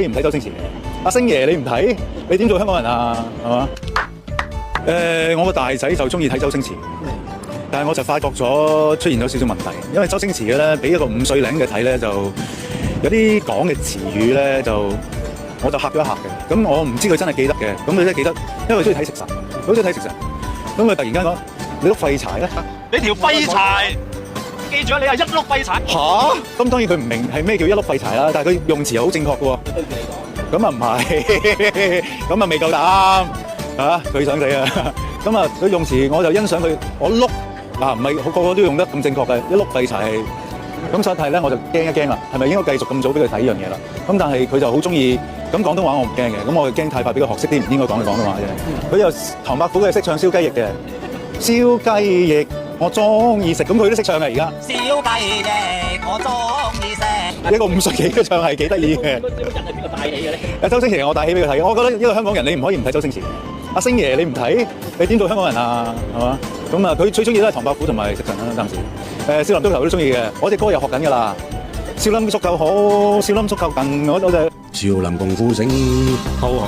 你唔睇周星馳嘅，阿星爺你唔睇，你點做香港人啊？係嘛？我個大仔就中意睇周星馳，但係我就發覺咗出現咗少少問題，因為周星馳嘅咧，俾一個5歲零嘅睇咧，就有啲講嘅詞語咧，我就嚇咗一嚇嘅。咁我唔知佢真係記得嘅，咁佢真係記得，因為佢中意睇食神，好中意睇食神。咁佢突然間講：你碌廢柴咧？你條廢柴！記住啊，你係一碌廢柴。吓？咁當然佢唔明係咩叫一碌廢柴啦，但係佢用詞又好正確嘅喎。咁啊唔係，咁啊未夠膽嚇，佢想死啊！咁啊佢用詞我就欣賞佢，我碌嗱唔係個個都用得咁正確嘅，一碌廢柴係。咁所以係咧我就驚一驚啦，係咪應該繼續咁早俾佢睇呢樣嘢啦？咁但係佢就好中意咁廣東話，我唔驚嘅，咁我驚太快俾佢學識啲唔應該講嘅廣東話啫。佢又唐伯虎嘅識唱燒雞翼嘅，燒雞翼我中意食，咁佢都識唱嘅而家。燒雞翼我中意食。一個5歲幾嘅唱係幾得意嘅。人係邊個帶起嘅咧？周星馳我帶起俾佢睇，我覺得一個香港人你唔可以唔睇周星馳。阿星爺你唔睇，你點做香港人啊？係嘛？咁啊，佢最中意都係唐伯虎同埋食神啦，暫時。少林足球都中意嘅，我隻歌又學緊㗎啦。少林足球好，少林足球勁，我隻。少林功夫醒，好好。